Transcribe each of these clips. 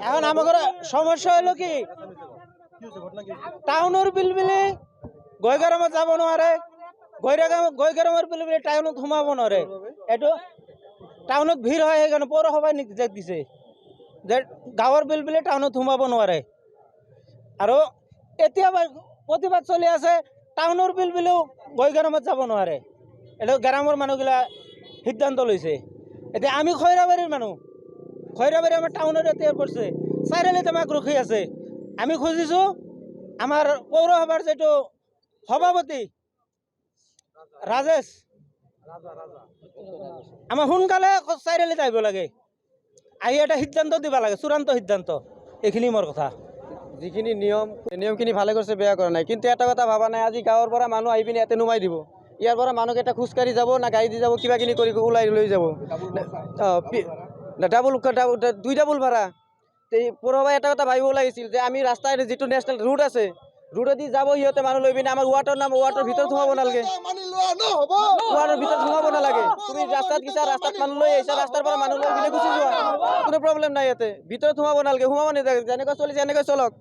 এখন আমাদেৰ সমস্যা হলো কি টাউনেৰ বিলবিলি গৈগাৰামত যাব নোৱাৰে গৈগাৰামেৰ বিলবিলি টাউনত সোমাব নোৱাৰে এইটো টাউনত ভিড় হয় সেইকাৰণে পৌৰসভাই নিৰ্দেশ দিছে যে গাঁৱৰ বিলবিলি টাউনত সোমাব নোৱাৰে আৰু এতিয়া প্ৰতিবাদ চলি আছে টাউনৰ বিলবিলিও গৈগাৰামত যাব নোৱাৰে এইটো গ্ৰামৰ মানুহগিলা সিদ্ধান্ত লৈছে এতিয়া আমি খৈৰাবাৰীৰ মানুহ খৈৰাবাৰী আমাৰ টাউনত এতিয়া পড়ছে চাৰিআলিত আমাক ৰখি আছে আমি খুজিছোঁ আমাৰ পৌৰসভাৰ যিটো সভাপতি ৰাজেশ আমাৰ সোনকালে চাৰিআলিত আহিব লাগে আহি এটা সিদ্ধান্ত দিব লাগে চূড়ান্ত সিদ্ধান্ত এইখিনি মোৰ কথা যিখিনি নিয়মখিনি ভালে কৰিছে বেয়া কৰা নাই কিন্তু এটা কথা ভাবা নাই আজি গাঁৱৰ পৰা মানুহ আহি পিনে ইয়াতে নুমাই দিব ইয়াৰ পৰা মানুহ এটা খোজকাঢ়ি যাব না গাড়ী দি যাব কিবা কিনি কৰি ওলাই লৈ যাব দুই ডাবল ভাড়া পৌৰসভাই এটা কথা ভাবিব লাগিছিল যে আমি ৰাস্তাৰ যিটো নেশ্যনেল ৰুট আছে ৰুটেদি যাব সিহঁতে মানুহ লৈ পিনে আমাৰ ৱাৰ্ডৰ ভিতৰত সোমাব নালাগে ৱাৰ্ডৰ ভিতৰত সোমাব নালাগে তুমি ৰাস্তাত গিছা ৰাস্তাত মানুহ লৈ আহিছা ৰাস্তাৰ পৰা মানুহ লৈ পিনে গুচি যোৱা কোনো প্ৰব্লেম নাই ইয়াতে ভিতৰত সোমাব নালাগে সোমাব নিদিয়ে যেনেকৈ চলিছে এনেকৈ চলক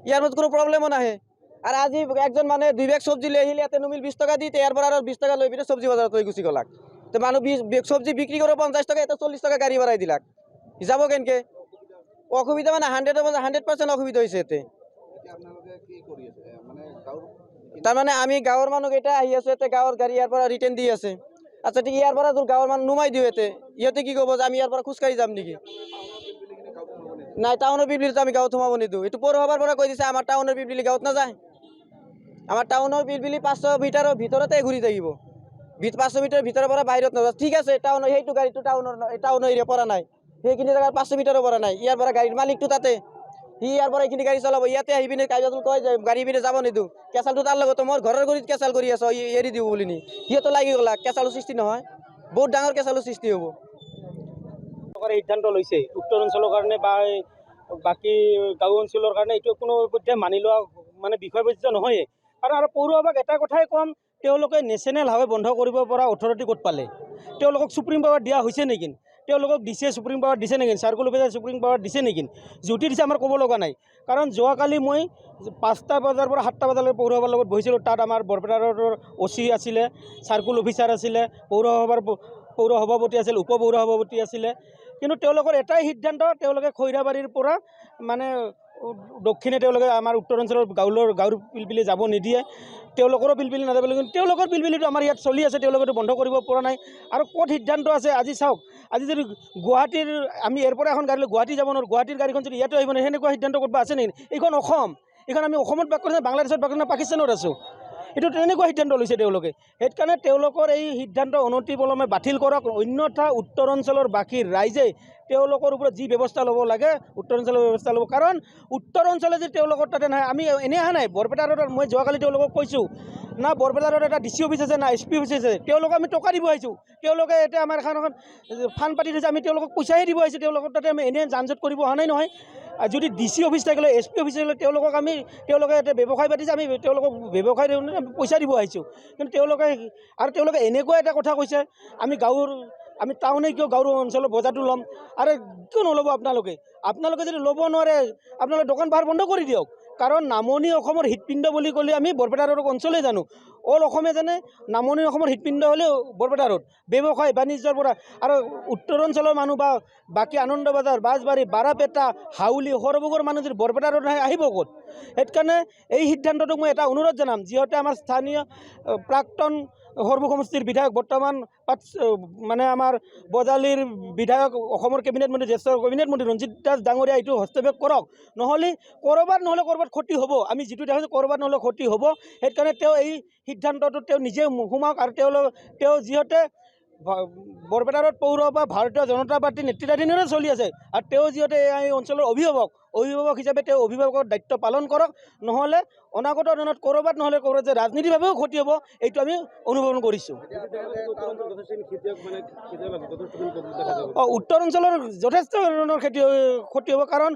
ইয়াৰ মাজত কোনো প্ৰব্লেমো নাহে আৰু আজি একজন মানুহে 2 বেগ চব্জি লৈ আহিলে ইয়াতে নুমিল 20 টকা দি ইয়াৰ পৰা আৰু 20 টকা লৈ পিনে চব্জি বজাৰত লৈ গুচি গলাক তো মানুহ 20 চব্জি বিক্ৰী কৰিব 50 টকা এটা 40 টকা গাড়ী ভাড়াই দিলাক যাব কেনেকৈ অসুবিধা মানে 100% অসুবিধা হৈছে ইয়াতে তাৰমানে আমি গাঁৱৰ মানুহকেইটা আহি আছো ইয়াতে গাঁৱৰ গাড়ী ইয়াৰ পৰা ৰিটাৰ্ণ দি আছে আচ্ছা ঠিক ইয়াৰ পৰা গাঁৱৰ মানুহ নুমাই দিওঁ ইয়াতে ইহঁতে কি ক'ব যে আমি ইয়াৰ পৰা খোজকাঢ়ি যাম নেকি নাই টাউনৰ বিলবিলিত আমি গাঁৱত সোমাব নিদিওঁ এইটো পৌৰসভাৰ পৰা কৈ দিছে আমাৰ টাউনৰ বিলবিলি গাঁৱত নাযায় আমাৰ টাউনৰ বিলবিলি 500 মিটাৰৰ ভিতৰতে ঘূৰি থাকিব 500 মিটাৰৰ ভিতৰৰ পৰা বাহিৰত নাযায় ঠিক আছে টাউনৰ সেইটো গাড়ীটো টাউনৰ এৰিয়া পৰা নাই সেইখিনি জেগাত 500 মিটাৰৰ পৰা নাই ইয়াৰ পৰা গাড়ীৰ মালিকটো তাতে সি ইয়াৰ পৰা এইখিনি গাড়ী চলাব ইয়াতে আহি পিনে কাইজাতুল কয় যে গাড়ী পিনে যাব নিদিওঁ কেঁচালটো তাৰ লগত মোৰ ঘৰৰ গুৰিত কেঁচাল কৰি আছ এৰি দিওঁ বুলি নি সিহঁতো লাগি গ'লা কেঁচালৰ সৃষ্টি নহয় বহুত ডাঙৰ কেঁচালৰ সৃষ্টি হ'ব সিদ্ধান্ত লৈছে উত্তৰ অঞ্চলৰ কাৰণে বা বাকী গাঁও অঞ্চলৰ কাৰণে এইটো কোনো মানি লোৱা মানে বিষয়বস্তু নহয়ে কাৰণ আৰু পৌৰসভাক এটা কথাই ক'ম তেওঁলোকে নেশ্যনেলভাৱে বন্ধ কৰিব পৰা অথৰিটি ক'ত পালে তেওঁলোকক সুপ্ৰিম পাৱাৰ দিয়া হৈছে নেকি তেওঁলোকক দিছে সুপ্ৰিম পাৱাৰ দিছে নেকি চাৰ্কুল অফিচাৰে সুপ্ৰিম পাৱাৰ দিছে নেকি জুতি দিছে আমাৰ ক'ব লগা নাই কাৰণ যোৱাকালি মই 5টা বজাৰ পৰা 7টা বজালৈ পৌৰসভাৰ লগত বহিছিলোঁ তাত আমাৰ বৰপেটা ৰোডৰ OC আছিলে চাৰ্কুল অফিচাৰ আছিলে পৌৰ সভাপতি আছিল উপ পৌৰ সভাপতি আছিলে কিন্তু তেওঁলোকৰ এটাই সিদ্ধান্ত তেওঁলোকে খৈৰাবাৰীৰ পৰা মানে দক্ষিণে তেওঁলোকে আমাৰ উত্তৰ অঞ্চলৰ গাঁৱৰ বিলবিলি যাব নিদিয়ে তেওঁলোকৰো বিলবিলি নাযাব কিন্তু তেওঁলোকৰ বিলবিলিটো আমাৰ ইয়াত চলি আছে তেওঁলোকেতো বন্ধ কৰিব পৰা নাই আৰু ক'ত সিদ্ধান্ত আছে আজি চাওক আজি যদি গুৱাহাটীৰ আমি ইয়াৰ পৰা এখন গাড়ী লৈ গুৱাহাটী যাব নোৱাৰোঁ গুৱাহাটীৰ গাড়ীখন যদি ইয়াতো আহিব নোৱাৰে সেনেকুৱা সিদ্ধান্ত ক'ৰবাত আছে নেকি এইখন অসম এইখন আমি অসমত বাস কৰিছোঁ বাংলাদেশত বাস কৰিছোঁ পাকিস্তানত আছোঁ এইটো তেনেকুৱা সিদ্ধান্ত লৈছে তেওঁলোকে সেইকাৰণে তেওঁলোকৰ এই সিদ্ধান্ত অনতিপলমে বাতিল কৰক অন্যথা উত্তৰ অঞ্চলৰ বাকী ৰাইজে তেওঁলোকৰ ওপৰত যি ব্যৱস্থা ল'ব লাগে উত্তৰ অঞ্চলৰ ব্যৱস্থা ল'ব কাৰণ উত্তৰ অঞ্চলে যদি তেওঁলোকৰ তাতে নাহে আমি এনেই অহা নাই বৰপেটা ৰোডত মই যোৱাকালি তেওঁলোকক কৈছোঁ না বৰপেটা ৰোডত এটা DC অফিচ আছে না SP অফিচ আছে তেওঁলোকক আমি টকা দিব আহিছোঁ তেওঁলোকে এতিয়া আমাৰ এখন ফাণ্ড পাতি দিছে আমি তেওঁলোকক পইচাহে দিব আহিছোঁ তেওঁলোকৰ তাতে আমি এনেই যান জঁট কৰিব অহা নাই নহয় যদি DC অফিচ থাকিলে SP অফিচ থাকিলে তেওঁলোকে এতিয়া ব্যৱসায় পাতিছে আমি তেওঁলোকক ব্যৱসায় পইচা দিব আহিছোঁ কিন্তু তেওঁলোকে এনেকুৱা এটা কথা কৈছে আমি টাউনে কিয় গাঁৱৰ অঞ্চলৰ বজাৰটো ল'ম আৰু কিয় নল'ব আপোনালোকে যদি ল'ব নোৱাৰে আপোনালোকে দোকান পোহাৰ বন্ধ কৰি দিয়ক কাৰণ নামনি অসমৰ হৃদপিণ্ড বুলি ক'লে আমি বৰপেটা ৰোড অঞ্চলেই জানো অল অসমে জানে নামনি অসমৰ হৃদপিণ্ড হ'লে বৰপেটা ৰোড ব্যৱসায় বাণিজ্যৰ পৰা আৰু উত্তৰ অঞ্চলৰ মানুহ বা বাকী আনন্দ বজাৰ বাঁশবাৰী বাৰাপেটা হাউলি সৰভোগৰ মানুহ যদি বৰপেটা ৰোড আহিব ক'ত সেইকাৰণে এই সিদ্ধান্তটোক মই এটা অনুৰোধ জনাম যিহেতু আমাৰ স্থানীয় প্ৰাক্তন সৰভোগ সমষ্টিৰ বিধায়ক বৰ্তমান মানে আমাৰ বজালীৰ বিধায়ক অসমৰ কেবিনেট মন্ত্ৰী জ্যেষ্ঠ কেবিনেট মন্ত্ৰী ৰঞ্জিত দাস ডাঙৰীয়া এইটো হস্তক্ষেপ কৰক নহ'লে ক'ৰবাত ক্ষতি হ'ব আমি যিটো দেখাইছোঁ ক'ৰবাত নহ'লে ক্ষতি হ'ব সেইকাৰণে তেওঁ এই সিদ্ধান্তটো তেওঁ নিজে সোমাওক আৰু তেওঁ যিহেতু বৰপেটা ৰোড পৌৰ বা ভাৰতীয় জনতা পাৰ্টীৰ নেতৃত্বাধীনৰে চলি আছে আৰু তেওঁ যিহেতু এই অঞ্চলৰ অভিভাৱক হিচাপে তেওঁ অভিভাৱকৰ দায়িত্ব পালন কৰক নহ'লে অনাগত দিনত ক'ৰবাত যে ৰাজনীতিভাৱেও ক্ষতি হ'ব এইটো আমি অনুভৱ কৰিছোঁ উত্তৰ অঞ্চলৰ যথেষ্ট ধৰণৰ ক্ষতি হ'ব কাৰণ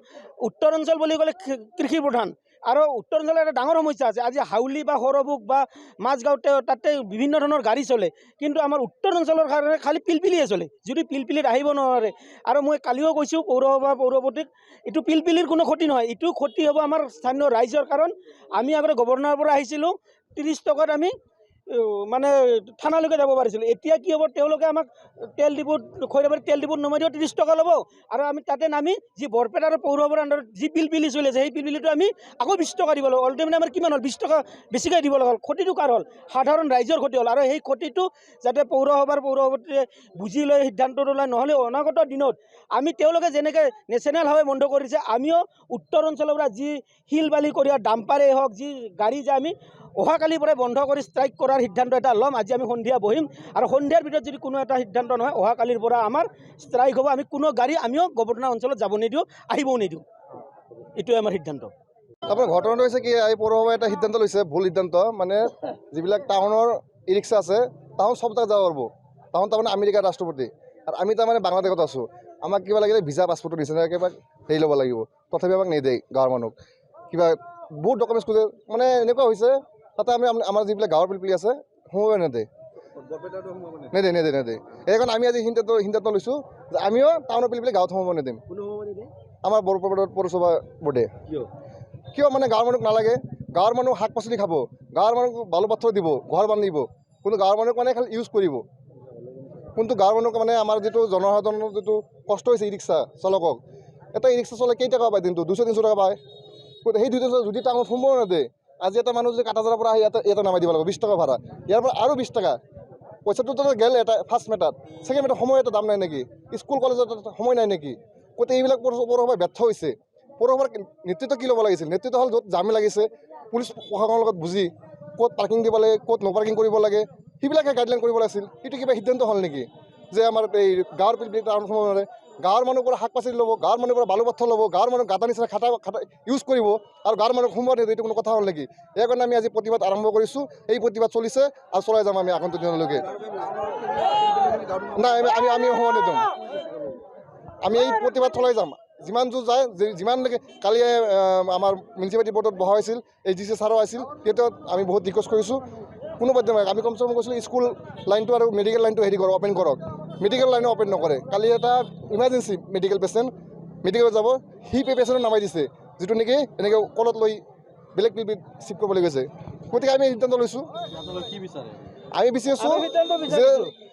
উত্তৰ অঞ্চল বুলি ক'লে কৃষি প্ৰধান আৰু উত্তৰ অঞ্চলৰ এটা ডাঙৰ সমস্যা আছে। আজি হাউলি বা সৰভোগ বা মাজগাঁৱতে তাতে বিভিন্ন ধৰণৰ গাড়ী চলে, কিন্তু আমাৰ উত্তৰ অঞ্চলৰ কাৰণে খালি পিলপিলিয়ে চলে। যদি পিলপিলিত আহিব নোৱাৰে, আৰু মই কালিও কৈছোঁ পৌৰসভা পৌৰপতিক, এইটো পিলপিলিৰ কোনো ক্ষতি নহয়, এইটো ক্ষতি হ'ব আমাৰ স্থানীয় ৰাইজৰ। কাৰণ আমি আগতে গভৰ্ণৰৰ পৰা আহিছিলোঁ 30 টকাত আমি মানে থানালৈকে যাব পাৰিছিলোঁ। এতিয়া কি হ'ব, তেওঁলোকে আমাক তেল ডিপুত খৈৰাবাৰী তেল ডিপুত নমাই দিব, 30 টকা ল'ব, আৰু আমি তাতে নামি যি বৰপেটা আৰু পৌৰসভাৰ আণ্ডাৰত যি পিলপিলি চলি আছে সেই পিলপিলিটো আমি আকৌ 20 টকা দিব লাগিব। অলৰেডি মানে আমাৰ কিমান হ'ল, 20 টকা বেছিকৈ দিব লগা হ'ল। ক্ষতিটো কাৰ হ'ল? সাধাৰণ ৰাইজৰ ক্ষতি হ'ল। আৰু সেই ক্ষতিটো যাতে পৌৰসভাপতিয়ে বুজি লৈ সিদ্ধান্তটো লয়, নহ'লে অনাগত দিনত আমি তেওঁলোকে যেনেকৈ নেশ্যনেল হাইৱে বন্ধ কৰিছে, আমিও উত্তৰ অঞ্চলৰ পৰা যি শিল বালি কঢ়িয়া ডাম্পাৰেই হওক, যি গাড়ী যায়, আমি অহাকালিৰ পৰাই বন্ধ কৰি ষ্ট্ৰাইক কৰাৰ সিদ্ধান্ত এটা ল'ম। আজি আমি সন্ধিয়া বহিম, আৰু সন্ধিয়াৰ ভিতৰত যদি কোনো এটা সিদ্ধান্ত নহয়, অহাকালিৰ পৰা আমাৰ ষ্ট্ৰাইক হ'ব। আমি কোনো গাড়ী আমিও গভৰ্ণৰ অঞ্চলত যাব নিদিওঁ, আহিবও নিদিওঁ। এইটোৱে আমাৰ সিদ্ধান্ত। আপোনাৰ ঘটনাটো হৈছে কি, এই পৌৰসভাই এটা সিদ্ধান্ত লৈছে, ভুল সিদ্ধান্ত। মানে যিবিলাক টাউনৰ ই ৰিক্সা আছে, টাউন চব তাক যাব পাৰিব। টাউন তাৰমানে আমেৰিকাৰ ৰাষ্ট্ৰপতি, আৰু আমি তাৰমানে বাংলাদেশত আছোঁ। আমাক কিবা লাগিলে ভিছা পাছপৰ্টৰ নিচিনা কিবা হেৰি ল'ব লাগিব, তথাপি আমাক নিদিয়ে গাঁৱৰ মানুহক। কিবা বহুত ডকুমেণ্টছ খোজে, মানে এনেকুৱা হৈছে তাতে আমাৰ যিবিলাক গাঁৱৰ পিলপিলি আছে সোমাব নেদে, নেদে। সেইকাৰণে আমি আজি সিদ্ধান্ত লৈছোঁ যে আমিও টাউনৰ পিলপিলি গাঁৱত সোমাব নিদিম। আমাৰ বৰপেটা পৌৰসভা বোৰ্ডে। কিয় মানে গাঁৱৰ মানুহক নালাগে? গাঁৱৰ মানুহ শাক পাচলি খাব, গাঁৱৰ মানুহক বালু পাথৰ দিব, ঘৰ বান্ধিব, কিন্তু গাঁৱৰ মানুহক মানে খালি ইউজ কৰিব। কিন্তু গাঁৱৰ মানুহক মানে আমাৰ যিটো জনসাধাৰণৰ যিটো কষ্ট হৈছে ই ৰিক্সা চালকক, এটা ই ৰিক্সা চলাই কেই টকা পায় দিনটো? 200-300 টকা পায়। সেই 200 টকা যদি টাউনত সোমাব নেদে, আজি এটা মানুহ যদি কাটাজাৰৰ পৰা আহি ইয়াতে নামাই দিব লাগিব 20 টকা ভাড়া, ইয়াৰ পৰা আৰু 20 টকা। পইচাটোতো গেল এটা ফাৰ্ষ্ট মেটাৰ, ছেকেণ্ড মেটাৰ সময় এটা দাম নাই নেকি? স্কুল কলেজত সময় নাই নেকি? গতিকে এইবিলাক পৌৰসভাই ব্যৰ্থ হৈছে। পৌৰসভাৰ নেতৃত্ব কি ল'ব লাগিছিল? নেতৃত্ব হ'ল য'ত জাম লাগিছে পুলিচ প্ৰশাসনৰ লগত বুজি ক'ত পাৰ্কিং দিব লাগে, ক'ত ন' পাৰ্কিং কৰিব লাগে, সেইবিলাকে গাইডলাইন কৰিব লাগিছিল। এইটো কিবা সিদ্ধান্ত হ'ল নেকি যে আমাৰ এই গাঁৱৰ পিলপিলি টাউন সোমাব নোৱাৰে? গাঁৱৰ মানুহৰ পৰা শাক পাচলি ল'ব, গাঁৱৰ মানুহৰ পৰা বালু পাথৰ ল'ব, গাঁৱৰ মানুহ গাঁতা নিচিনা খাটা ইউজ কৰিব, আৰু গাঁৱৰ মানুহক সোমোৱা নিদিয়ে, এইটো কোনো কথা হ'ল নেকি? সেইকাৰণে আমি আজি প্ৰতিবাদ আৰম্ভ কৰিছোঁ। এই প্ৰতিবাদ চলিছে আৰু চলাই যাম আমি আগন্তুক দিনলৈকে। নাই, আমি সোমোৱা নিদিওঁ। আমি এই প্ৰতিবাদ চলাই যাম যিমান দূৰ যায়, যিমানলৈকে। কালি আমাৰ মিউনিচিপালিটি বৰ্ডত বহা হৈছিল, এই জি চি ছাৰো আছিল, তেতিয়া আমি বহুত ৰিকুৱেষ্ট কৰিছোঁ, কোনো বাধ্য নহয়। আমি কমচে কম কৈছিলোঁ স্কুল লাইনটো আৰু মেডিকেল লাইনটো হেৰি কৰক, অ'পেন কৰক। মেডিকেল লাইনো অ'পেন নকৰে। কালি এটা ইমাৰ্জেঞ্চি মেডিকেল পেচেণ্ট মেডিকেলত যাব, সেই পেচেণ্টক নামাই দিছে, যিটো নেকি এনেকৈ কলত লৈ বেলেগ পিলপিত চিফ্ট কৰিবলৈ গৈছে। গতিকে আমি সিদ্ধান্ত লৈছোঁ, আমি বিচাৰিছোঁ যে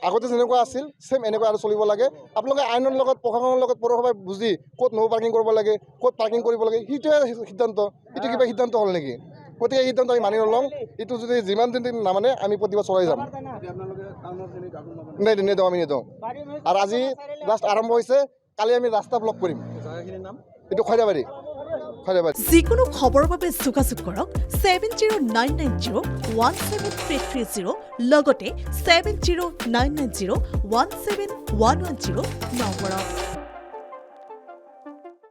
আগতে যেনেকুৱা আছিল ছেম এনেকুৱা আৰু চলিব লাগে। আপোনালোকে আইনৰ লগত, প্ৰশাসনৰ লগত, পৌৰসভাই বুজি ক'ত ন' পাৰ্কিং কৰিব লাগে, ক'ত পাৰ্কিং কৰিব লাগে, সেইটোৱে সিদ্ধান্ত। এইটো কিবা সিদ্ধান্ত হ'ল নেকি? গতিকে এই সিদ্ধান্ত আমি মানি নলওঁ। এইটো যদি যিমান দিন নামানে আমি প্ৰতিবাদ চলাই যাম। নিদিওঁ, আমি নিদিওঁ। আৰু আজি লাষ্ট আৰম্ভ হৈছে, কালি আমি ৰাস্তা ব্লক কৰিম। এইটো খৈৰাবাৰী। যিকোনো খবৰৰ বাবে যোগাযোগ কৰক 7099017330 লগতে 7099017110 নম্বৰত।